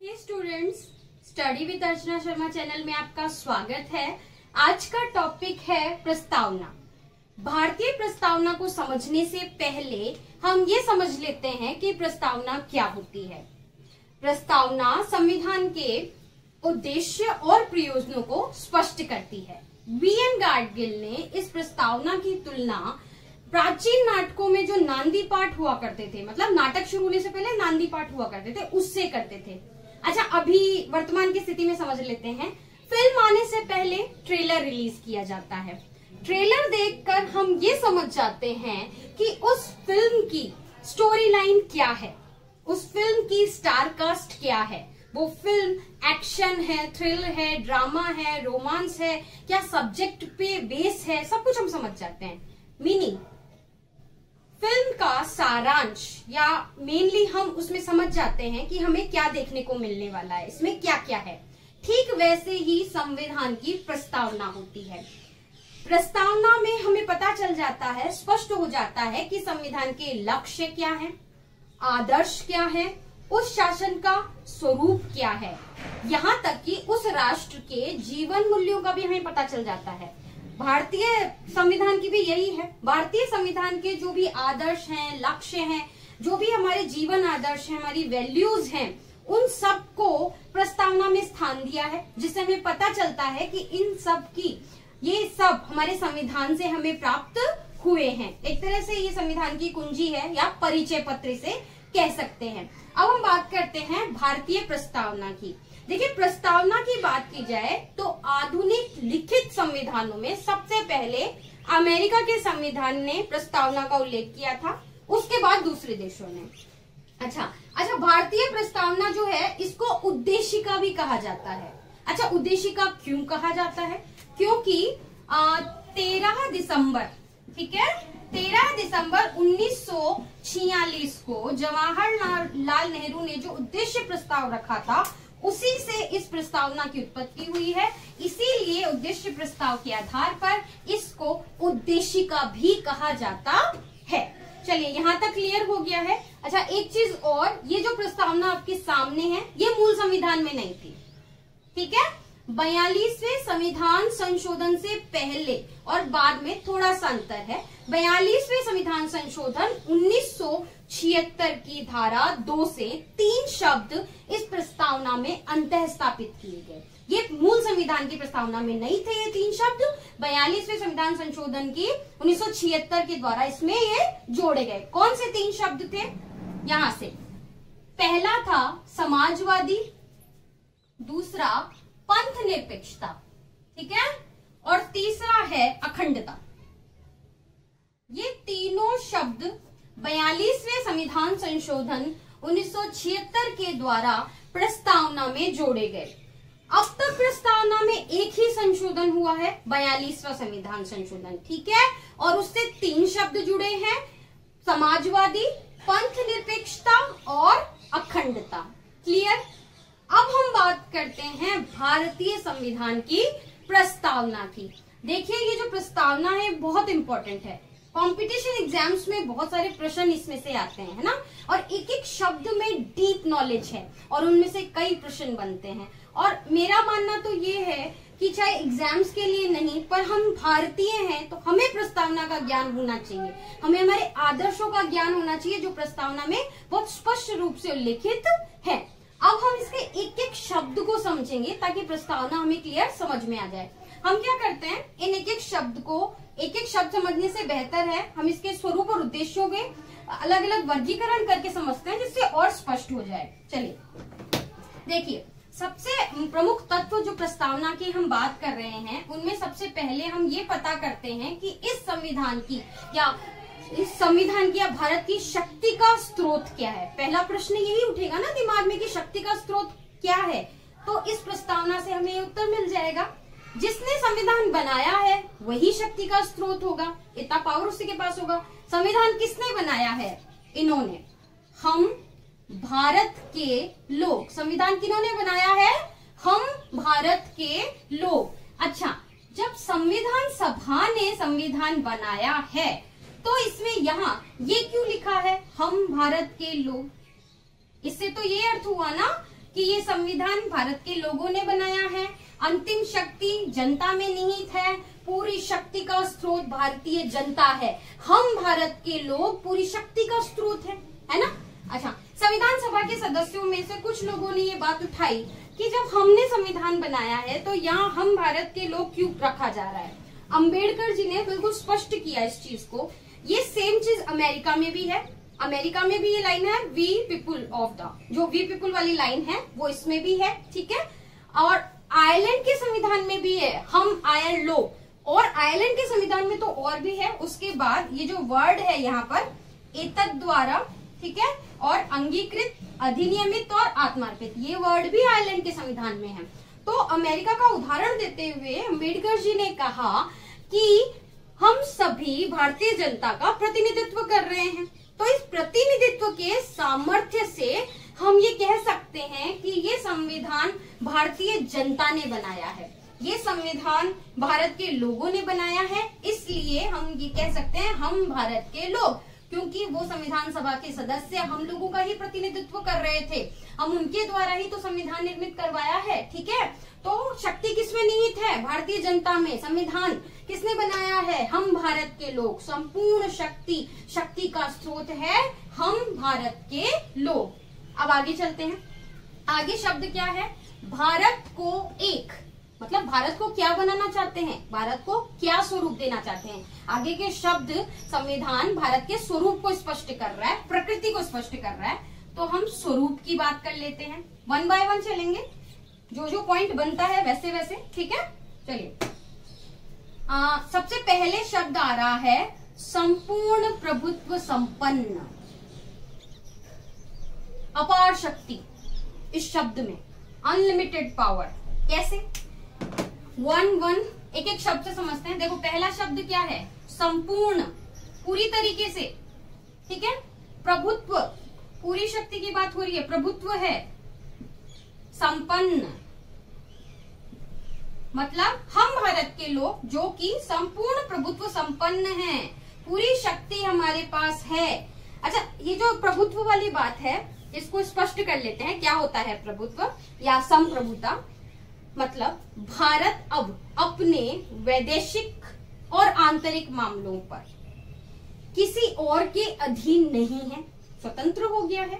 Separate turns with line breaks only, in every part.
Hey students, study with Archana Sharma channel में आपका स्वागत है। आज का टॉपिक है प्रस्तावना। भारतीय प्रस्तावना को समझने से पहले हम ये समझ लेते हैं कि प्रस्तावना क्या होती है। प्रस्तावना संविधान के उद्देश्य और प्रयोजनों को स्पष्ट करती है। B.N. गाडगिल ने इस प्रस्तावना की तुलना प्राचीन नाटकों में जो नांदी पाठ हुआ करते थे, मतलब नाटक शुरू होने से पहले नांदी पाठ हुआ करते थे, उससे करते थे। अच्छा, अभी वर्तमान की स्थिति में समझ लेते हैं। फिल्म आने से पहले ट्रेलर रिलीज किया जाता है। ट्रेलर देखकर हम ये समझ जाते हैं कि उस फिल्म की स्टोरी लाइन क्या है, उस फिल्म की स्टार कास्ट क्या है, वो फिल्म एक्शन है, थ्रिल है, ड्रामा है, रोमांस है, क्या सब्जेक्ट पे बेस है, सब कुछ हम समझ जाते हैं। मीनिंग, फिल्म का सारांश या मेनली हम उसमें समझ जाते हैं कि हमें क्या देखने को मिलने वाला है, इसमें क्या क्या है। ठीक वैसे ही संविधान की प्रस्तावना होती है। प्रस्तावना में हमें पता चल जाता है, स्पष्ट हो जाता है कि संविधान के लक्ष्य क्या है, आदर्श क्या है, उस शासन का स्वरूप क्या है, यहाँ तक कि उस राष्ट्र के जीवन मूल्यों का भी हमें पता चल जाता है। भारतीय संविधान की भी यही है। भारतीय संविधान के जो भी आदर्श हैं, लक्ष्य हैं, जो भी हमारे जीवन आदर्श हैं, हमारी वैल्यूज हैं, उन सब को प्रस्तावना में स्थान दिया है, जिससे हमें पता चलता है कि इन सब की, ये सब हमारे संविधान से हमें प्राप्त हुए हैं। एक तरह से ये संविधान की कुंजी है या परिचय पत्र से कह सकते हैं। अब हम बात करते हैं भारतीय प्रस्तावना की। देखिए, प्रस्तावना की बात की जाए तो आधुनिक लिखित संविधानों में सबसे पहले अमेरिका के संविधान ने प्रस्तावना का उल्लेख किया था, उसके बाद दूसरे देशों ने। अच्छा, भारतीय प्रस्तावना जो है इसको उद्देशिका भी कहा जाता है। अच्छा, उद्देशिका क्यों कहा जाता है? क्योंकि 13 दिसंबर, ठीक है, 13 दिसंबर 1946 को जवाहरलाल नेहरू ने जो उद्देश्य प्रस्ताव रखा था, उसी से इस प्रस्तावना की उत्पत्ति हुई है। इसीलिए उद्देश्य प्रस्ताव के आधार पर इसको उद्देशिका भी कहा जाता है। चलिए, यहाँ तक क्लियर हो गया है। अच्छा, एक चीज और, ये जो प्रस्तावना आपके सामने है, ये मूल संविधान में नहीं थी, ठीक है। 42वें संविधान संशोधन से पहले और बाद में थोड़ा सा अंतर है। 42वें संविधान संशोधन 1976 की धारा 2 से 3 शब्द इस प्रस्तावना में अंतः स्थापित किए गए। ये मूल संविधान की प्रस्तावना में नहीं थे ये 3 शब्द। 42वें संविधान संशोधन की 1976 के द्वारा इसमें ये जोड़े गए। कौन से 3 शब्द थे? यहां से पहला था समाजवादी, दूसरा पंथ निरपेक्षता, ठीक है, और तीसरा है अखंडता। ये तीनों शब्द 42वें संविधान संशोधन 1976 के द्वारा प्रस्तावना में जोड़े गए। अब तक प्रस्तावना में एक ही संशोधन हुआ है, 42वां संविधान संशोधन, ठीक है, और उससे 3 शब्द जुड़े हैं, समाजवादी, पंथ निरपेक्षता और अखंडता। क्लियर? अब हम बात करते हैं भारतीय संविधान की प्रस्तावना की। देखिए, ये जो प्रस्तावना है बहुत इंपॉर्टेंट है। कंपटीशन एग्जाम्स में बहुत सारे प्रश्न इसमें से आते हैं, है ना, और एक एक शब्द में डीप नॉलेज है और उनमें से कई प्रश्न बनते हैं। और मेरा मानना तो ये है कि चाहे एग्जाम्स के लिए नहीं, पर हम भारतीय हैं तो हमें प्रस्तावना का ज्ञान होना चाहिए, हमें हमारे आदर्शों का ज्ञान होना चाहिए जो प्रस्तावना में बहुत स्पष्ट रूप से उल्लेखित है। अब हम इसके एक एक शब्द को समझेंगे ताकि प्रस्तावना हमें क्लियर समझ में आ जाए। हम क्या करते हैं, इन एक एक शब्द को, एक एक शब्द समझने से बेहतर है हम इसके स्वरूप और उद्देश्यों के अलग अलग वर्गीकरण करके समझते हैं, जिससे और स्पष्ट हो जाए। चलिए देखिए, सबसे प्रमुख तत्व जो प्रस्तावना की हम बात कर रहे हैं, उनमें सबसे पहले हम ये पता करते हैं कि इस संविधान की या भारत की शक्ति का स्रोत क्या है। पहला प्रश्न यही उठेगा ना दिमाग में कि शक्ति का स्रोत क्या है, तो इस प्रस्तावना से हमें उत्तर मिल जाएगा। जिसने संविधान बनाया है वही शक्ति का स्रोत होगा, इतना पावर उसी के पास होगा। संविधान किसने बनाया है? इन्होंने, हम भारत के लोग। संविधान किन्होंने बनाया है? हम भारत के लोग। अच्छा, जब संविधान सभा ने संविधान बनाया है तो इसमें यहाँ ये क्यों लिखा है, हम भारत के लोग? इससे तो ये अर्थ हुआ ना कि ये संविधान भारत के लोगों ने बनाया है, अंतिम शक्ति जनता में निहित है, पूरी शक्ति का स्रोत भारतीय जनता है, हम भारत के लोग पूरी शक्ति का स्रोत है ना। अच्छा, संविधान सभा के सदस्यों में से कुछ लोगों ने ये बात उठाई कि जब हमने संविधान बनाया है तो यहाँ हम भारत के लोग क्यों रखा जा रहा है। अंबेडकर जी ने बिल्कुल स्पष्ट किया इस चीज को। ये सेम चीज अमेरिका में भी है, अमेरिका में भी ये लाइन है, वी पीपुल ऑफ द, जो वी पीपुल वाली लाइन है वो इसमें भी है, ठीक है। और आयरलैंड के संविधान में भी है, हम आयर लो, और आयरलैंड के संविधान में तो और भी है। उसके बाद ये जो वर्ड है यहाँ पर एतद द्वारा, ठीक है, और अंगीकृत, अधिनियमित और आत्मार्पित, ये वर्ड भी आयरलैंड के संविधान में है। तो अमेरिका का उदाहरण देते हुए अम्बेडकर जी ने कहा कि हम सभी भारतीय जनता का प्रतिनिधित्व कर रहे हैं, तो इस प्रतिनिधित्व के सामर्थ्य से हम ये कह सकते हैं कि ये संविधान भारतीय जनता ने बनाया है, ये संविधान भारत के लोगों ने बनाया है, इसलिए हम ये कह सकते हैं हम भारत के लोग, क्योंकि वो संविधान सभा के सदस्य हम लोगों का ही प्रतिनिधित्व कर रहे थे, हम उनके द्वारा ही तो संविधान निर्मित करवाया है, ठीक है। तो शक्ति किसमें निहित है? भारतीय जनता में। संविधान किसने बनाया है? हम भारत के लोग। संपूर्ण शक्ति, शक्ति का स्रोत है हम भारत के लोग। अब आगे चलते हैं। आगे शब्द क्या है? भारत को एक, मतलब भारत को क्या बनाना चाहते हैं, भारत को क्या स्वरूप देना चाहते हैं। आगे के शब्द संविधान भारत के स्वरूप को स्पष्ट कर रहा है, प्रकृति को स्पष्ट कर रहा है। तो हम स्वरूप की बात कर लेते हैं, वन बाय वन चलेंगे, जो जो पॉइंट बनता है वैसे वैसे, ठीक है। चलिए, सबसे पहले शब्द आ रहा है संपूर्ण प्रभुत्व संपन्न, अपार शक्ति। इस शब्द में अनलिमिटेड पावर, कैसे? वन एक एक शब्द से समझते हैं। देखो, पहला शब्द क्या है? संपूर्ण, पूरी तरीके से, ठीक है। प्रभुत्व, पूरी शक्ति की बात हो रही है, प्रभुत्व है। संपन्न मतलब हम भारत के लोग जो कि संपूर्ण प्रभुत्व संपन्न हैं, पूरी शक्ति हमारे पास है। अच्छा, ये जो प्रभुत्व वाली बात है इसको स्पष्ट कर लेते हैं, क्या होता है प्रभुत्व या संप्रभुता। मतलब भारत अब अपने वैदेशिक और आंतरिक मामलों पर किसी और के अधीन नहीं है, स्वतंत्र हो गया है,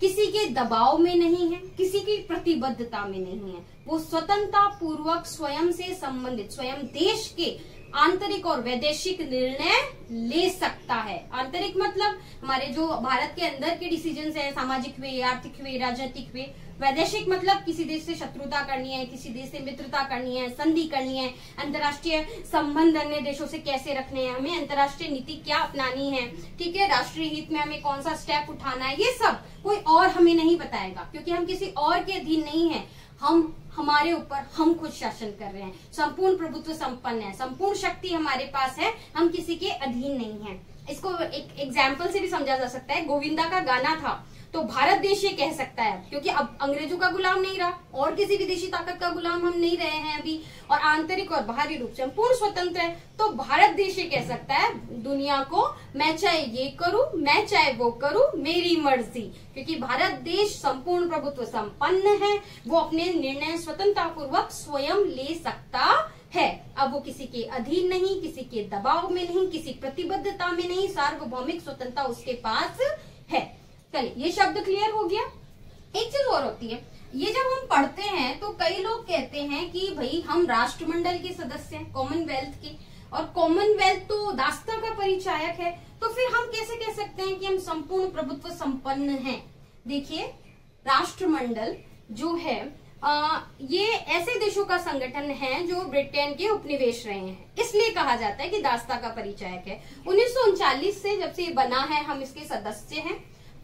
किसी के दबाव में नहीं है, किसी की प्रतिबद्धता में नहीं है। वो स्वतंत्रता पूर्वक स्वयं से संबंधित, स्वयं देश के आंतरिक और वैदेशिक निर्णय ले सकता है। आंतरिक मतलब हमारे जो भारत के अंदर के डिसीजन है, सामाजिक हुए, आर्थिक हुए, राजनीतिक हुए। वैदेशिक मतलब किसी देश से शत्रुता करनी है, किसी देश से मित्रता करनी है, संधि करनी है, अंतर्राष्ट्रीय संबंध अन्य देशों से कैसे रखने हैं, हमें अंतर्राष्ट्रीय नीति क्या अपनानी है, ठीक है, राष्ट्रीय हित में हमें कौन सा स्टेप उठाना है, ये सब कोई और हमें नहीं बताएगा, क्योंकि हम किसी और के अधीन नहीं है, हम हमारे ऊपर हम खुद शासन कर रहे हैं। संपूर्ण प्रभुत्व संपन्न है, संपूर्ण शक्ति हमारे पास है, हम किसी के अधीन नहीं है। इसको एक एग्जाम्पल से भी समझा जा सकता है। गोविंदा का गाना था, तो भारत देश ये कह सकता है, क्योंकि अब अंग्रेजों का गुलाम नहीं रहा और किसी विदेशी ताकत का गुलाम हम नहीं रहे हैं अभी, और आंतरिक और बाहरी रूप से हम पूर्ण स्वतंत्र है। तो भारत देश ये कह सकता है दुनिया को, मैं चाहे ये करूं, मैं चाहे वो करूं, मेरी मर्जी, क्योंकि भारत देश संपूर्ण प्रभुत्व संपन्न है, वो अपने निर्णय स्वतंत्रता पूर्वक स्वयं ले सकता है। अब वो किसी के अधीन नहीं, किसी के दबाव में नहीं, किसी प्रतिबद्धता में नहीं, सार्वभौमिक स्वतंत्रता उसके पास है। चलिए, ये शब्द क्लियर हो गया। एक चीज और होती है, ये जब हम पढ़ते हैं तो कई लोग कहते हैं कि भाई हम राष्ट्रमंडल के सदस्य हैं, कॉमनवेल्थ के, और कॉमनवेल्थ तो दासता का परिचायक है, तो फिर हम कैसे कह सकते हैं कि हम संपूर्ण प्रभुत्व संपन्न हैं? देखिए, राष्ट्रमंडल जो है ये ऐसे देशों का संगठन है जो ब्रिटेन के उपनिवेश रहे हैं, इसलिए कहा जाता है कि दासता का परिचायक है। 1939 से जब से ये बना है हम इसके सदस्य हैं,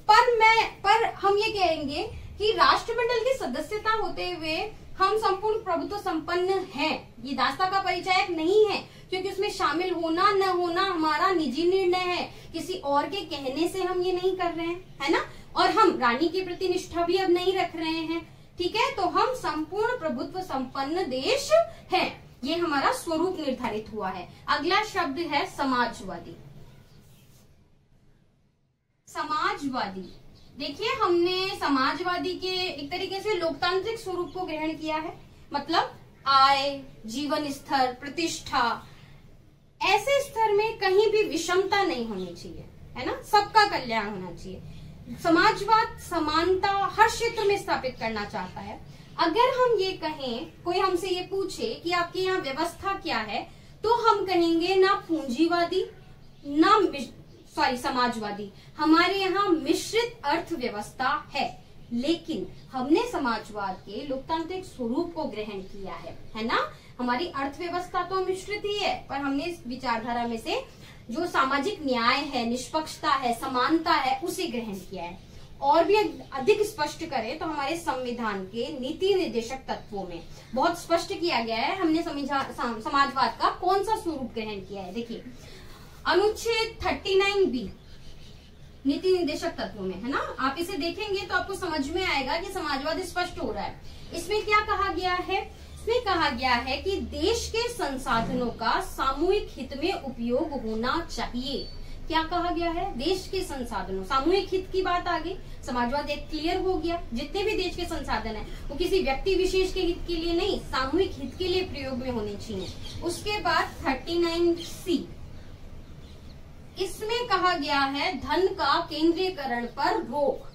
पर हम ये कहेंगे कि राष्ट्रमंडल की सदस्यता होते हुए हम संपूर्ण प्रभुत्व संपन्न हैं। ये दासता का परिचायक नहीं है, क्योंकि उसमें शामिल होना न होना हमारा निजी निर्णय है, किसी और के कहने से हम ये नहीं कर रहे हैं, है ना। और हम रानी के प्रति निष्ठा भी अब नहीं रख रहे हैं, ठीक है। तो हम संपूर्ण प्रभुत्व संपन्न देश हैं, ये हमारा स्वरूप निर्धारित हुआ है। अगला शब्द है समाजवादी। समाजवादी देखिए, हमने समाजवादी के एक तरीके से लोकतांत्रिक स्वरूप को ग्रहण किया है। मतलब आय, जीवन स्तर, प्रतिष्ठा, ऐसे स्तर में कहीं भी विषमता नहीं होनी चाहिए, है ना, सबका कल्याण होना चाहिए। समाजवाद समानता हर क्षेत्र में स्थापित करना चाहता है। अगर हम ये कहें, कोई हमसे ये पूछे कि आपके यहाँ व्यवस्था क्या है, तो हम कहेंगे ना पूंजीवादी ना समाजवादी, हमारे यहाँ मिश्रित अर्थव्यवस्था है। लेकिन हमने समाजवाद के लोकतांत्रिक स्वरूप को ग्रहण किया है ना। हमारी अर्थव्यवस्था तो मिश्रित ही है, पर हमने इस विचारधारा में से जो सामाजिक न्याय है, निष्पक्षता है, समानता है, उसे ग्रहण किया है। और भी अधिक स्पष्ट करें तो हमारे संविधान के नीति निर्देशक तत्वों में बहुत स्पष्ट किया गया है हमने समाजवाद का कौन सा स्वरूप ग्रहण किया है। देखिए, अनुच्छेद 39B नीति निर्देशक तत्वों में, है ना, आप इसे देखेंगे तो आपको समझ में आएगा कि समाजवाद स्पष्ट हो रहा है। इसमें क्या कहा गया है? इसमें कहा गया है कि देश के संसाधनों का सामूहिक हित में उपयोग होना चाहिए। क्या कहा गया है? देश के संसाधनों, सामूहिक हित की बात आ गई। समाजवाद एक क्लियर हो गया, जितने भी देश के संसाधन है वो किसी व्यक्ति विशेष के हित के लिए नहीं, सामूहिक हित के लिए प्रयोग में होने चाहिए। उसके बाद 39C, इसमें कहा गया है धन का केंद्रीकरण पर रोक।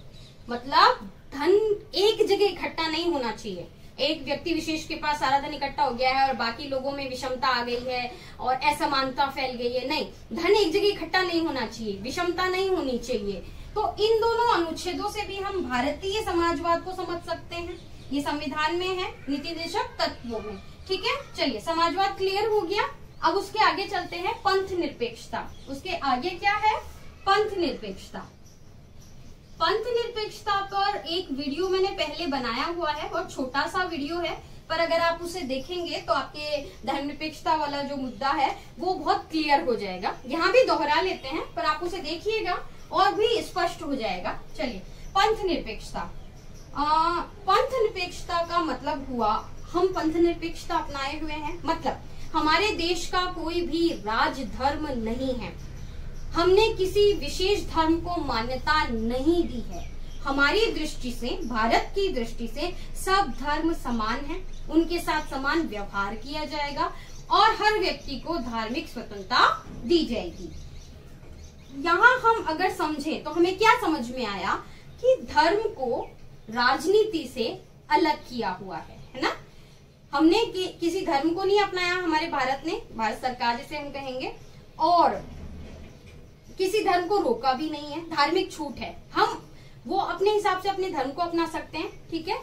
मतलब धन एक जगह इकट्ठा नहीं होना चाहिए। एक व्यक्ति विशेष के पास सारा धन इकट्ठा हो गया है और बाकी लोगों में विषमता आ गई है और असमानता फैल गई है, नहीं, धन एक जगह इकट्ठा नहीं होना चाहिए, विषमता नहीं होनी चाहिए। तो इन दोनों अनुच्छेदों से भी हम भारतीय समाजवाद को समझ सकते हैं। ये संविधान में है, नीति निर्देशक तत्वों में। ठीक है, चलिए, समाजवाद क्लियर हो गया। अब उसके आगे चलते हैं, पंथ निरपेक्षता। उसके आगे क्या है? पंथ निरपेक्षता। पंथ निरपेक्षता पर एक वीडियो मैंने पहले बनाया हुआ है, बहुत छोटा सा वीडियो है, पर अगर आप उसे देखेंगे तो आपके धर्मनिरपेक्षता वाला जो मुद्दा है वो बहुत क्लियर हो जाएगा। यहाँ भी दोहरा लेते हैं, पर आप उसे देखिएगा और भी स्पष्ट हो जाएगा। चलिए, पंथ निरपेक्षता। पंथ निरपेक्षता का मतलब हुआ, हम पंथ निरपेक्षता अपनाए हुए हैं, मतलब हमारे देश का कोई भी राज धर्म नहीं है, हमने किसी विशेष धर्म को मान्यता नहीं दी है। हमारी दृष्टि से, भारत की दृष्टि से सब धर्म समान हैं, उनके साथ समान व्यवहार किया जाएगा और हर व्यक्ति को धार्मिक स्वतंत्रता दी जाएगी। यहाँ हम अगर समझें तो हमें क्या समझ में आया कि धर्म को राजनीति से अलग किया हुआ है ना। हमने किसी धर्म को नहीं अपनाया, हमारे भारत ने, भारत सरकार जिसे हम कहेंगे, और किसी धर्म को रोका भी नहीं है, धार्मिक छूट है, हम वो अपने हिसाब से अपने धर्म को अपना सकते हैं। ठीक है,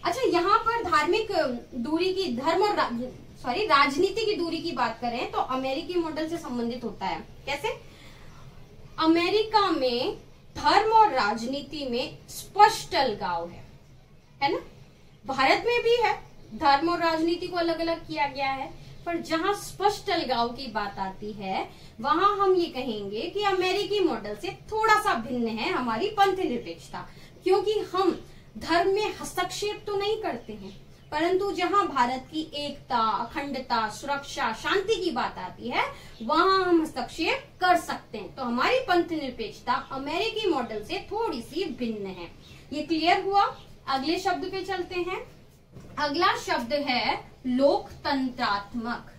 अच्छा, यहाँ पर धार्मिक दूरी की, धर्म और राजनीति की दूरी की बात करें तो अमेरिकी मॉडल से संबंधित होता है। कैसे? अमेरिका में धर्म और राजनीति में स्पष्ट अलगाव है ना। भारत में भी है, धर्म और राजनीति को अलग अलग किया गया है, पर जहां स्पष्ट अलगाव की बात आती है वहां हम ये कहेंगे कि अमेरिकी मॉडल से थोड़ा सा भिन्न है हमारी पंथ निरपेक्षता, क्योंकि हम धर्म में हस्तक्षेप तो नहीं करते हैं, परंतु जहां भारत की एकता, अखंडता, सुरक्षा, शांति की बात आती है वहां हम हस्तक्षेप कर सकते हैं। तो हमारी पंथ निरपेक्षता अमेरिकी मॉडल से थोड़ी सी भिन्न है। ये क्लियर हुआ? अगले शब्द पे चलते हैं। अगला शब्द है लोकतंत्रात्मक।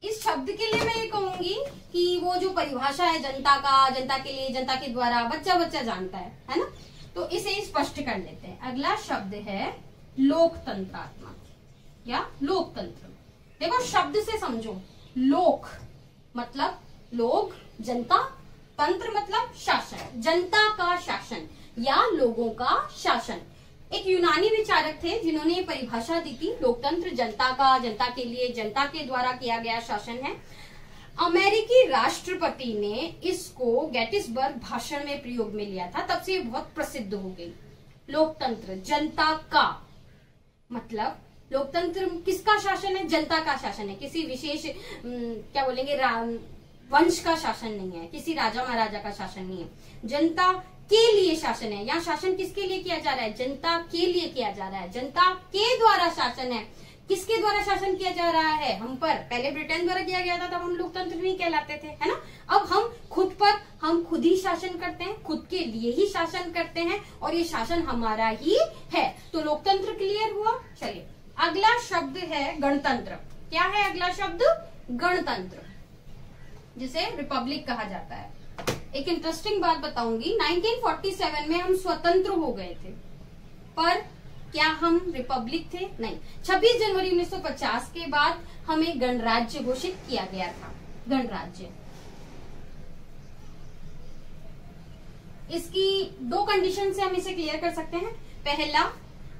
इस शब्द के लिए मैं ये कहूंगी कि वो जो परिभाषा है जनता का, जनता के लिए, जनता के द्वारा, बच्चा बच्चा जानता है ना, तो इसे स्पष्ट कर लेते हैं। अगला शब्द है लोकतंत्रात्मक या लोकतंत्र। देखो, शब्द से समझो। लोक मतलब लोग, जनता, तंत्र मतलब शासन, जनता का शासन या लोगों का शासन। एक यूनानी विचारक थे जिन्होंने ये परिभाषा दी थी, लोकतंत्र जनता का, जनता के लिए, जनता के द्वारा किया गया शासन है। अमेरिकी राष्ट्रपति ने इसको गेटिसबर्ग भाषण में प्रयोग में लिया था, तब से ये बहुत प्रसिद्ध हो गई। लोकतंत्र, जनता का मतलब, लोकतंत्र किसका शासन है? जनता का शासन है, किसी विशेष क्या बोलेंगे वंश का शासन नहीं है, किसी राजा महाराजा का शासन नहीं है, जनता के लिए शासन है। यहाँ शासन किसके लिए किया जा रहा है? जनता के लिए किया जा रहा है, जनता के द्वारा शासन है, किसके द्वारा शासन किया जा रहा है? हम पर पहले ब्रिटेन द्वारा किया गया था, तब हम लोकतंत्र नहीं कहलाते थे, है ना। अब हम खुद पर हम खुद ही शासन करते हैं, खुद के लिए ही शासन करते हैं और ये शासन हमारा ही है। तो लोकतंत्र क्लियर हुआ। चलिए अगला शब्द है गणतंत्र। क्या है अगला शब्द? गणतंत्र, जिसे रिपब्लिक कहा जाता है। एक इंटरेस्टिंग बात बताऊंगी, 1947 में हम स्वतंत्र हो गए थे, पर क्या हम रिपब्लिक थे? नहीं। 26 जनवरी 1950 के बाद हमें गणराज्य घोषित किया गया था। गणराज्य, इसकी दो कंडीशन से हम इसे क्लियर कर सकते हैं। पहला,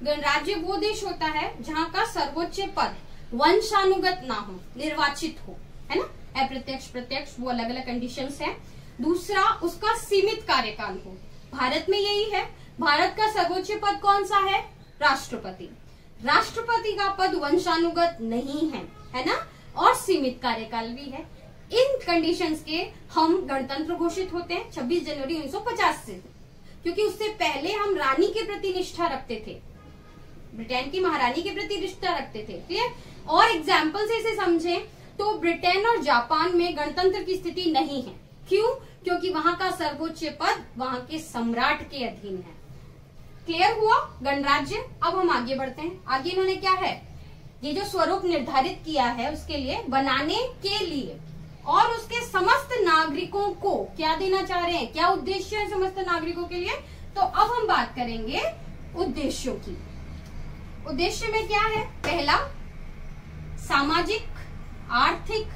गणराज्य वो देश होता है जहां का सर्वोच्च पद वंशानुगत ना हो, निर्वाचित हो, है ना। अप्रत्यक्ष, प्रत्यक्ष, वो अलग अलग कंडीशंस हैं। दूसरा, उसका सीमित कार्यकाल हो। भारत में यही है। भारत का सर्वोच्च पद कौन सा है? राष्ट्रपति। राष्ट्रपति का पद वंशानुगत नहीं है ना, और सीमित कार्यकाल भी है। इन कंडीशंस के हम गणतंत्र घोषित होते हैं 26 जनवरी 1950 से, क्योंकि उससे पहले हम रानी के प्रति निष्ठा रखते थे, ब्रिटेन की महारानी के प्रति निष्ठा रखते थे। क्लियर? और एग्जाम्पल से इसे समझें तो ब्रिटेन और जापान में गणतंत्र की स्थिति नहीं है। क्यों? क्योंकि वहां का सर्वोच्च पद वहां के सम्राट के अधीन है। क्लियर हुआ गणराज्य। अब हम आगे बढ़ते हैं। आगे इन्होंने क्या है, ये जो स्वरूप निर्धारित किया है उसके लिए, बनाने के लिए और उसके समस्त नागरिकों को क्या देना चाह रहे हैं, क्या उद्देश्य है समस्त नागरिकों के लिए। तो अब हम बात करेंगे उद्देश्यों की। उद्देश्य में क्या है? पहला, सामाजिक, आर्थिक,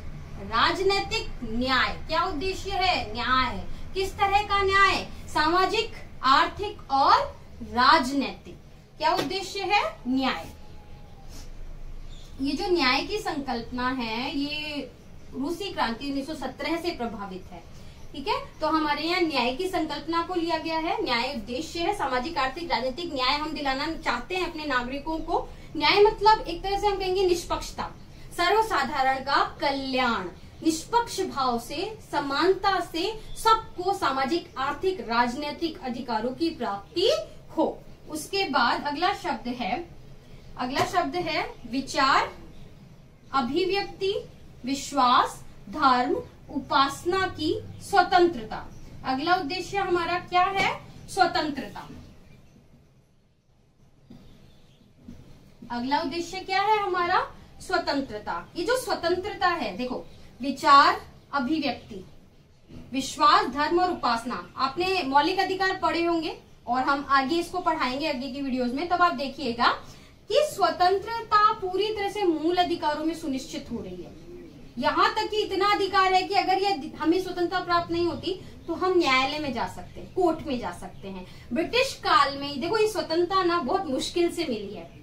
राजनीतिक न्याय। क्या उद्देश्य है? न्याय। किस तरह का न्याय? सामाजिक, आर्थिक और राजनीतिक। क्या उद्देश्य है? न्याय। ये जो न्याय की संकल्पना है ये रूसी क्रांति 1917 से प्रभावित है। ठीक है, तो हमारे यहाँ न्याय की संकल्पना को लिया गया है। न्याय उद्देश्य है, सामाजिक, आर्थिक, राजनीतिक न्याय हम दिलाना चाहते हैं अपने नागरिकों को। न्याय मतलब एक तरह से हम कहेंगे निष्पक्षता, सर्वसाधारण का कल्याण, निष्पक्ष भाव से, समानता से सबको सामाजिक, आर्थिक, राजनीतिक अधिकारों की प्राप्ति हो। उसके बाद अगला शब्द है विचार, अभिव्यक्ति, विश्वास, धर्म, उपासना की स्वतंत्रता। अगला उद्देश्य हमारा क्या है? स्वतंत्रता। अगला उद्देश्य क्या है हमारा? स्वतंत्रता। ये जो स्वतंत्रता है, देखो, विचार, अभिव्यक्ति, विश्वास, धर्म और उपासना, आपने मौलिक अधिकार पढ़े होंगे और हम आगे इसको पढ़ाएंगे आगे की वीडियोस में, तब आप देखिएगा कि स्वतंत्रता पूरी तरह से मूल अधिकारों में सुनिश्चित हो रही है। यहाँ तक कि इतना अधिकार है कि अगर ये हमें स्वतंत्रता प्राप्त नहीं होती तो हम न्यायालय में जा सकते हैं, कोर्ट में जा सकते हैं। ब्रिटिश काल में देखो ये स्वतंत्रता ना बहुत मुश्किल से मिली है।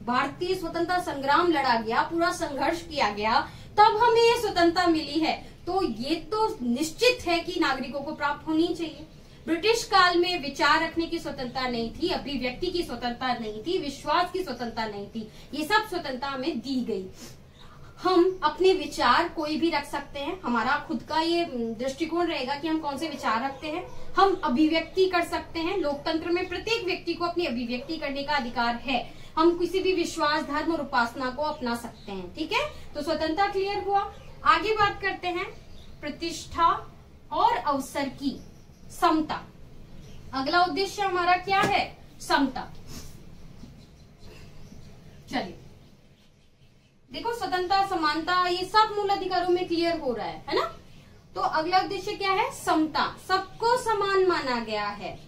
भारतीय स्वतंत्रता संग्राम लड़ा गया, पूरा संघर्ष किया गया, तब हमें ये स्वतंत्रता मिली है। तो ये तो निश्चित है कि नागरिकों को प्राप्त होनी चाहिए। ब्रिटिश काल में विचार रखने की स्वतंत्रता नहीं थी, अभिव्यक्ति की स्वतंत्रता नहीं थी, विश्वास की स्वतंत्रता नहीं थी। ये सब स्वतंत्रता हमें दी गई। हम अपने विचार कोई भी रख सकते हैं, हमारा खुद का ये दृष्टिकोण रहेगा कि हम कौन से विचार रखते हैं। हम अभिव्यक्ति कर सकते हैं, लोकतंत्र में प्रत्येक व्यक्ति को अपनी अभिव्यक्ति करने का अधिकार है। हम किसी भी विश्वास, धर्म और उपासना को अपना सकते हैं। ठीक है, तो स्वतंत्रता क्लियर हुआ। आगे बात करते हैं प्रतिष्ठा और अवसर की समता। अगला उद्देश्य हमारा क्या है? समता। चलिए देखो, स्वतंत्रता, समानता, ये सब मूल अधिकारों में क्लियर हो रहा है ना। तो अगला उद्देश्य क्या है? समता, सबको समान माना गया है।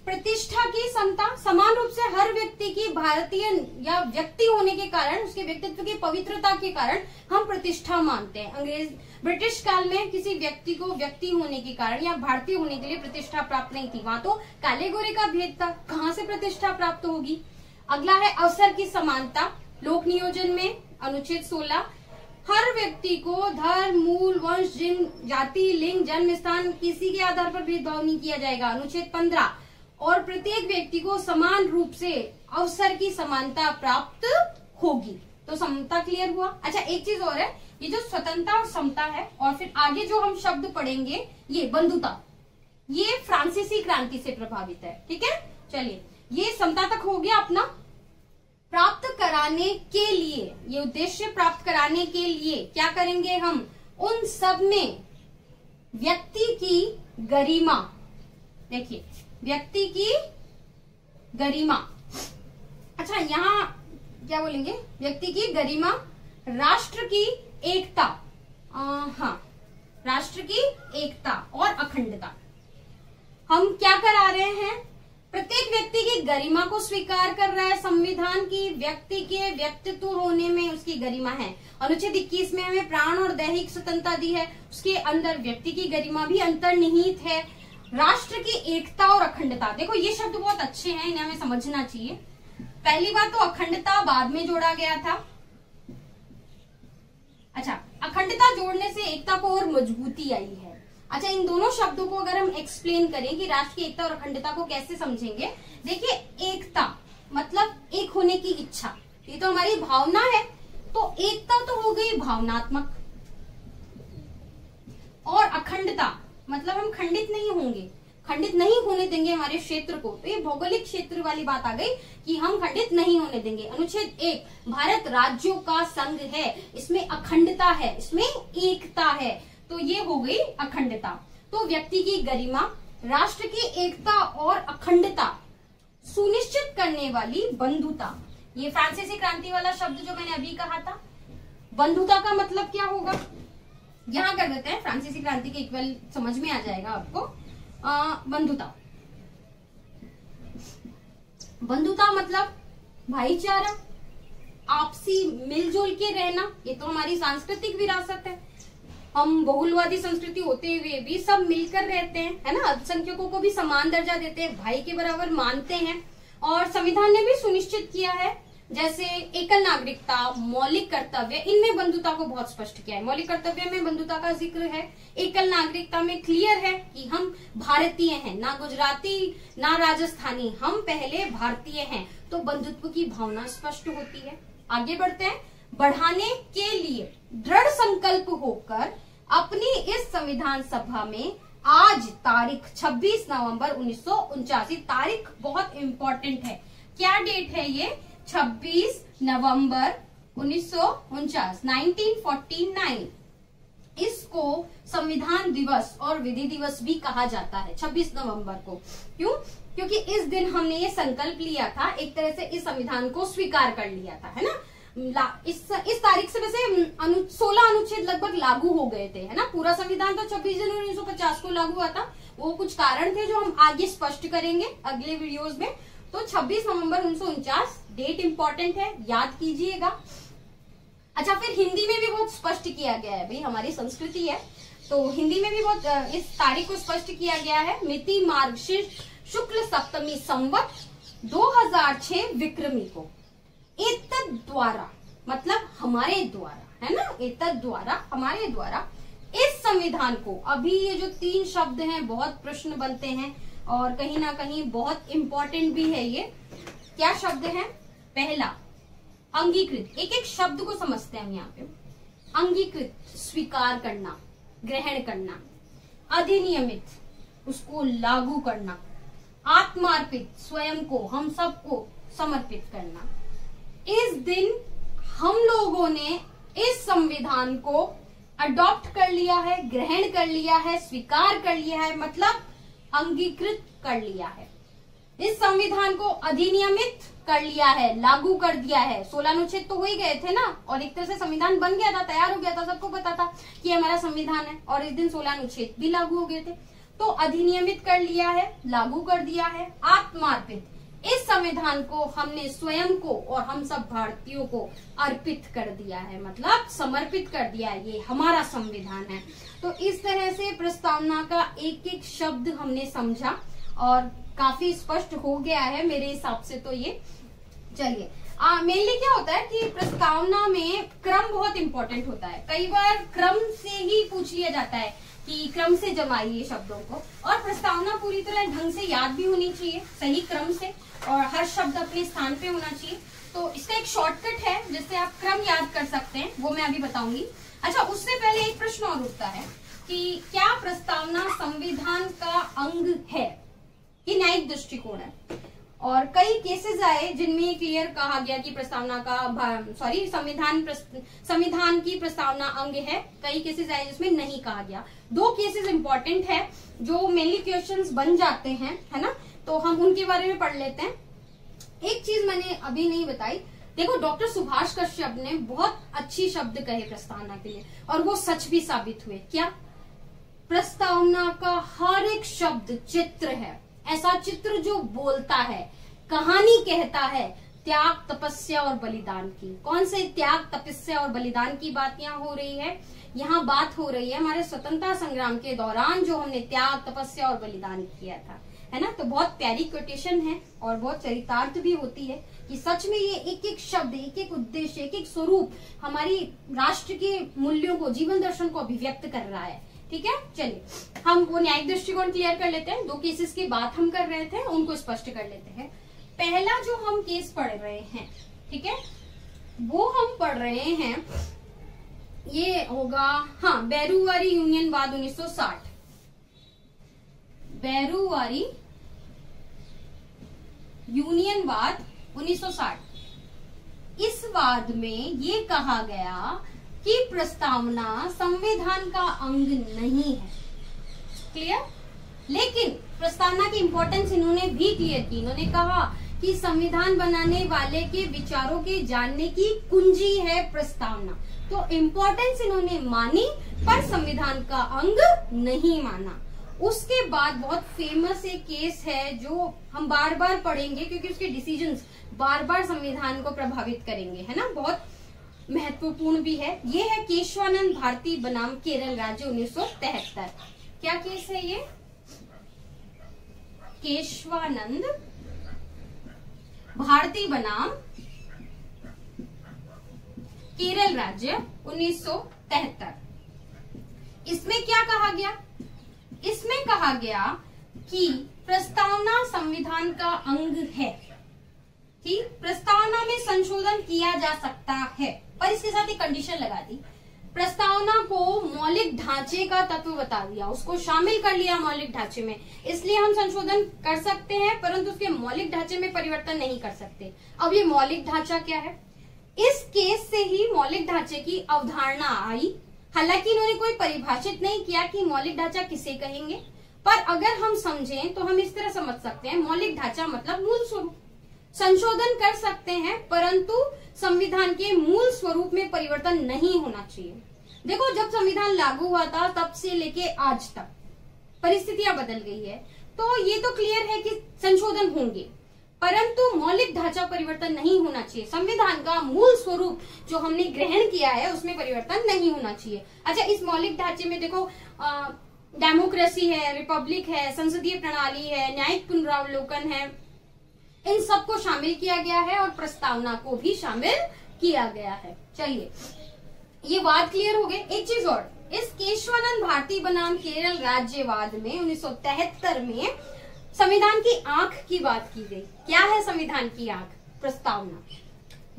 प्रतिष्ठा की समता, समान रूप से हर व्यक्ति की भारतीय या व्यक्ति होने के कारण, उसके व्यक्तित्व की पवित्रता के कारण हम प्रतिष्ठा मानते हैं। ब्रिटिश काल में किसी व्यक्ति को व्यक्ति होने के कारण या भारतीय होने के लिए प्रतिष्ठा प्राप्त नहीं थी, वहां तो काले गोरे का भेद था, कहां से प्रतिष्ठा प्राप्त होगी। अगला है अवसर की समानता। लोक नियोजन में अनुच्छेद 16 हर व्यक्ति को धर्म, मूल, वंश, जाति, लिंग, जन्म स्थान किसी के आधार पर भेदभाव नहीं किया जाएगा। अनुच्छेद 15 और प्रत्येक व्यक्ति को समान रूप से अवसर की समानता प्राप्त होगी। तो समता क्लियर हुआ। अच्छा, एक चीज और है, ये जो स्वतंत्रता और समता है और फिर आगे जो हम शब्द पढ़ेंगे ये बंधुता, ये फ्रांसीसी क्रांति से प्रभावित है। ठीक है, चलिए ये समता तक हो गया अपना। प्राप्त कराने के लिए, ये उद्देश्य प्राप्त कराने के लिए क्या करेंगे हम, उन सब में व्यक्ति की गरिमा, देखिए व्यक्ति की गरिमा, अच्छा यहां क्या बोलेंगे, व्यक्ति की गरिमा, राष्ट्र की एकता, हाँ राष्ट्र की एकता और अखंडता। हम क्या करा रहे हैं, प्रत्येक व्यक्ति की गरिमा को स्वीकार कर रहा है संविधान की, व्यक्ति के व्यक्तित्व होने में उसकी गरिमा है। अनुच्छेद 21 में हमें प्राण और दैहिक स्वतंत्रता दी है, उसके अंदर व्यक्ति की गरिमा भी अंतर्निहित है। राष्ट्र की एकता और अखंडता, देखो ये शब्द बहुत अच्छे हैं, इन्हें हमें समझना चाहिए। पहली बात तो अखंडता बाद में जोड़ा गया था, अच्छा अखंडता जोड़ने से एकता को और मजबूती आई है। अच्छा इन दोनों शब्दों को अगर हम एक्सप्लेन करें कि राष्ट्र की एकता और अखंडता को कैसे समझेंगे, देखिए एकता मतलब एक होने की इच्छा, ये तो हमारी भावना है, तो एकता तो हो गई भावनात्मक, और अखंडता मतलब हम खंडित नहीं होंगे, खंडित नहीं होने देंगे हमारे क्षेत्र को, तो ये भौगोलिक क्षेत्र वाली बात आ गई कि हम खंडित नहीं होने देंगे। अनुच्छेद 1 भारत राज्यों का संघ है, इसमें अखंडता है, इसमें एकता है, तो ये हो गई अखंडता। तो व्यक्ति की गरिमा, राष्ट्र की एकता और अखंडता सुनिश्चित करने वाली बंधुता, ये फ्रांसीसी क्रांति वाला शब्द जो मैंने अभी कहा था, बंधुता का मतलब क्या होगा, यहां कर देते हैं, फ्रांसीसी क्रांति के इक्वल समझ में आ जाएगा आपको। बंधुता, बंधुता मतलब भाईचारा, आपसी मिलजुल के रहना, ये तो हमारी सांस्कृतिक विरासत है। हम बहुलवादी संस्कृति होते हुए भी सब मिलकर रहते हैं, है ना, अल्पसंख्यकों को भी समान दर्जा देते हैं, भाई के बराबर मानते हैं। और संविधान ने भी सुनिश्चित किया है, जैसे एकल नागरिकता, मौलिक कर्तव्य, इनमें बंधुता को बहुत स्पष्ट किया है। मौलिक कर्तव्य में बंधुता का जिक्र है, एकल नागरिकता में क्लियर है कि हम भारतीय हैं, ना गुजराती ना राजस्थानी, हम पहले भारतीय हैं, तो बंधुत्व की भावना स्पष्ट होती है। आगे बढ़ते हैं, बढ़ाने के लिए दृढ़ संकल्प होकर अपनी इस संविधान सभा में आज तारीख 26 नवंबर 1949, तारीख बहुत इंपॉर्टेंट है, क्या डेट है ये, 26 नवंबर 1949, 1949, इसको संविधान दिवस और विधि दिवस भी कहा जाता है 26 नवंबर को। क्यों? क्योंकि इस दिन हमने ये संकल्प लिया था, एक तरह से इस संविधान को स्वीकार कर लिया था, है ना। इस तारीख से वैसे 16 अनुच्छेद लगभग लागू हो गए थे, है ना। पूरा संविधान तो 26 जनवरी 1950 को लागू हुआ था, वो कुछ कारण थे जो हम आगे स्पष्ट करेंगे अगले वीडियोस में। तो 26 नवंबर 1949 डेट इंपॉर्टेंट है, याद कीजिएगा। अच्छा, फिर हिंदी में भी बहुत स्पष्ट किया गया है, भाई हमारी संस्कृति है तो हिंदी में भी बहुत इस तारीख को स्पष्ट किया गया है। मिति मार्गशीर्ष शुक्ल सप्तमी संवत 2006 विक्रमी को एतद द्वारा, मतलब हमारे द्वारा, है ना, एतद द्वारा, हमारे द्वारा इस संविधान को, अभी ये जो 3 शब्द हैं बहुत प्रश्न बनते हैं और कहीं ना कहीं बहुत इंपॉर्टेंट भी है ये। क्या शब्द है? पहला अंगीकृत, एक एक शब्द को समझते हैं हम यहाँ पे। अंगीकृत स्वीकार करना, ग्रहण करना, अधिनियमित उसको लागू करना, आत्मार्पित स्वयं को, हम सबको समर्पित करना। इस दिन हम लोगों ने इस संविधान को अडॉप्ट कर लिया है, ग्रहण कर लिया है, स्वीकार कर लिया है, मतलब अंगीकृत कर लिया है। इस संविधान को अधिनियमित कर लिया है, लागू कर दिया है। 16 अनुच्छेद तो हो ही गए थे ना, और एक तरह से संविधान बन गया था, तैयार हो गया था, सबको पता था कि हमारा संविधान है, और इस दिन 16 अनुच्छेद भी लागू हो गए थे। तो अधिनियमित कर लिया है, लागू कर दिया है, आत्मार्पित, इस संविधान को हमने स्वयं को और हम सब भारतीयों को अर्पित कर दिया है, मतलब समर्पित कर दिया है, ये हमारा संविधान है। तो इस तरह से प्रस्तावना का एक एक शब्द हमने समझा और काफी स्पष्ट हो गया है मेरे हिसाब से। तो ये चलिए, मेनली क्या होता है कि प्रस्तावना में क्रम बहुत इंपॉर्टेंट होता है। कई बार क्रम से ही पूछ लिया जाता है कि क्रम से जमाइए शब्दों को, और प्रस्तावना पूरी तरह ढंग से याद भी होनी चाहिए, सही क्रम से, और हर शब्द अपने स्थान पे होना चाहिए। तो इसका एक शॉर्टकट है जिससे आप क्रम याद कर सकते हैं, वो मैं अभी बताऊंगी। अच्छा, उससे पहले एक प्रश्न और उठता है कि क्या प्रस्तावना संविधान का अंग है? ये न्यायिक दृष्टिकोण है, और कई केसेस आए जिनमें क्लियर कहा गया कि प्रस्तावना का संविधान की प्रस्तावना अंग है। कई केसेस आए जिसमें नहीं कहा गया। 2 केसेस इंपॉर्टेंट है जो मेनली क्वेश्चंस बन जाते हैं, है ना, तो हम उनके बारे में पढ़ लेते हैं। एक चीज मैंने अभी नहीं बताई, देखो डॉक्टर सुभाष कश्यप ने बहुत अच्छी शब्द कहे प्रस्तावना के लिए और वो सच भी साबित हुए। क्या? प्रस्तावना का हर एक शब्द चित्र है, ऐसा चित्र जो बोलता है, कहानी कहता है त्याग, तपस्या और बलिदान की। कौन से त्याग, तपस्या और बलिदान की बात यहाँ हो रही है? यहाँ बात हो रही है हमारे स्वतंत्रता संग्राम के दौरान जो हमने त्याग, तपस्या और बलिदान किया था, है ना। तो बहुत प्यारी कोटेशन है और बहुत चरितार्थ भी होती है कि सच में ये एक एक शब्द, एक एक उद्देश्य, एक एक स्वरूप हमारी राष्ट्र के मूल्यों को, जीवन दर्शन को अभिव्यक्त कर रहा है। ठीक है, चलिए हम वो न्यायिक दृष्टिकोण क्लियर कर लेते हैं। 2 केसेस की बात हम कर रहे थे, उनको स्पष्ट कर लेते हैं। पहला जो हम केस पढ़ रहे हैं, ठीक है, वो हम पढ़ रहे हैं, ये होगा हाँ बैरूवारी यूनियनवाद 1960। बैरूवारी यूनियनवाद 1960। इस वाद में ये कहा गया कि प्रस्तावना संविधान का अंग नहीं है। क्लियर? लेकिन प्रस्तावना की इंपॉर्टेंस इन्होंने भी क्लियर की। इन्होंने कहा कि संविधान बनाने वाले के विचारों के जानने की कुंजी है प्रस्तावना। तो इंपॉर्टेंस इन्होंने मानी पर संविधान का अंग नहीं माना। उसके बाद बहुत फेमस एक केस है जो हम बार बार पढ़ेंगे क्योंकि उसके डिसीजंस बार बार संविधान को प्रभावित करेंगे, है ना, बहुत महत्वपूर्ण भी है। ये है केशवानंद भारती बनाम केरल राज्य 1973। क्या केस है ये? केशवानंद भारती बनाम केरल राज्य 1973। इसमें क्या कहा गया? इसमें कहा गया कि प्रस्तावना संविधान का अंग है, कि प्रस्तावना में संशोधन किया जा सकता है, पर इसके साथ एक कंडीशन लगा दी। प्रस्तावना को मौलिक ढांचे का तत्व बता दिया, उसको शामिल कर लिया मौलिक ढांचे में, इसलिए हम संशोधन कर सकते हैं परंतु उसके मौलिक ढांचे में परिवर्तन नहीं कर सकते। अब ये मौलिक ढांचा क्या है? इस केस से ही मौलिक ढांचे की अवधारणा आई। हालांकि इन्होंने कोई परिभाषित नहीं किया कि मौलिक ढांचा किसे कहेंगे, पर अगर हम समझें तो हम इस तरह समझ सकते हैं, मौलिक ढांचा मतलब मूल स्वरूप। संशोधन कर सकते हैं परंतु संविधान के मूल स्वरूप में परिवर्तन नहीं होना चाहिए। देखो जब संविधान लागू हुआ था तब से लेके आज तक परिस्थितियां बदल गई है, तो ये तो क्लियर है कि संशोधन होंगे परंतु मौलिक ढांचा परिवर्तन नहीं होना चाहिए। संविधान का मूल स्वरूप जो हमने ग्रहण किया है उसमें परिवर्तन नहीं होना चाहिए। अच्छा, इस मौलिक ढांचे में देखो डेमोक्रेसी है, रिपब्लिक है, संसदीय प्रणाली है, न्यायिक पुनरावलोकन है, इन सबको शामिल किया गया है और प्रस्तावना को भी शामिल किया गया है। चलिए ये बात क्लियर हो गई। एक चीज और, इस केशवानंद भारती बनाम केरल राज्यवाद में 1973 में संविधान की आंख की बात की गई। क्या है संविधान की आंख? प्रस्तावना।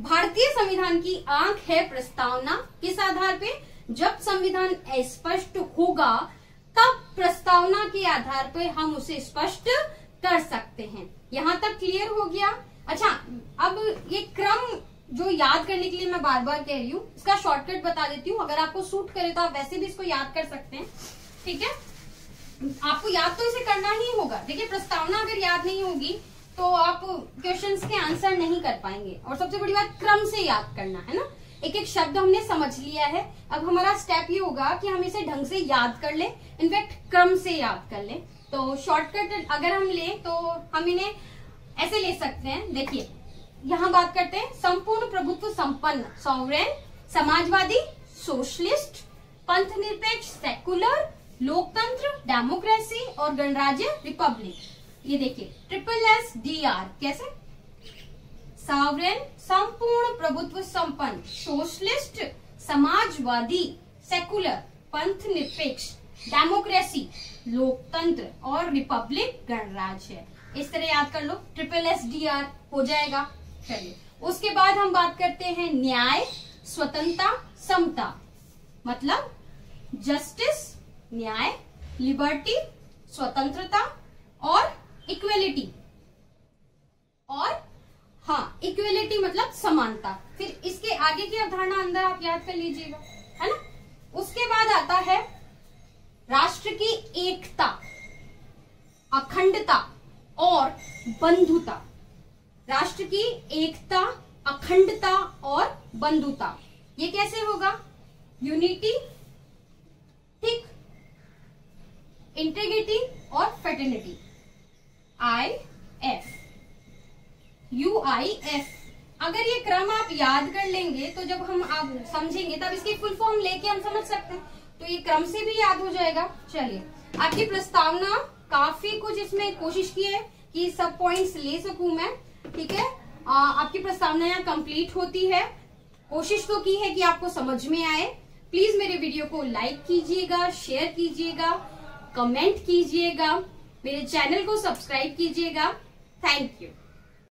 भारतीय संविधान की आंख है प्रस्तावना। किस आधार पे? जब संविधान अस्पष्ट होगा तब प्रस्तावना के आधार पर हम उसे स्पष्ट कर सकते हैं। यहाँ तक क्लियर हो गया? अच्छा, अब ये क्रम जो याद करने के लिए मैं बार बार कह रही हूँ, इसका शॉर्टकट बता देती हूँ। अगर आपको सूट करे तो आप वैसे भी इसको याद कर सकते हैं। ठीक है, आपको याद तो इसे करना ही होगा। देखिए प्रस्तावना अगर याद नहीं होगी तो आप क्वेश्चंस के आंसर नहीं कर पाएंगे। और सबसे बड़ी बात क्रम से याद करना है ना। एक एक शब्द हमने समझ लिया है, अब हमारा स्टेप ये होगा कि हम इसे ढंग से याद कर ले, इनफैक्ट क्रम से याद कर ले। तो शॉर्टकट अगर हम ले तो हम इन्हें ऐसे ले सकते हैं। देखिए यहाँ बात करते हैं संपूर्ण प्रभुत्व संपन्न, सॉवरेन, समाजवादी, सोशलिस्ट, पंथ निरपेक्ष, सेकुलर, लोकतंत्र, डेमोक्रेसी और गणराज्य, रिपब्लिक। ये देखिए SSSDR कैसे? सॉवरेन, संपूर्ण प्रभुत्व संपन्न, सोशलिस्ट, समाजवादी, सेकुलर, पंथ निरपेक्ष, डेमोक्रेसी, लोकतंत्र और रिपब्लिक गणराज्य। इस तरह याद कर लो, SSSDR हो जाएगा। चलिए उसके बाद हम बात करते हैं न्याय, स्वतंत्रता, समता, मतलब जस्टिस, न्याय, लिबर्टी, स्वतंत्रता और इक्वेलिटी इक्वेलिटी मतलब समानता। फिर इसके आगे की अवधारणा अंदर आप याद कर लीजिएगा, है ना। उसके बाद आता है राष्ट्र की एकता, अखंडता और बंधुता। राष्ट्र की एकता, अखंडता और बंधुता, ये कैसे होगा? यूनिटी, ठीक, इंटीग्रिटी और फेटर्निटी। IF, UIF। अगर ये क्रम आप याद कर लेंगे तो जब हम आप समझेंगे तब इसकी फुल फॉर्म लेके हम समझ सकते हैं, तो ये क्रम से भी याद हो जाएगा। चलिए, आपकी प्रस्तावना काफी कुछ इसमें कोशिश की है कि सब पॉइंट्स ले सकूं मैं, ठीक है। आपकी प्रस्तावना यहाँ कंप्लीट होती है। कोशिश तो की है कि आपको समझ में आए। प्लीज मेरे वीडियो को लाइक कीजिएगा, शेयर कीजिएगा, कमेंट कीजिएगा, मेरे चैनल को सब्सक्राइब कीजिएगा। Thank you.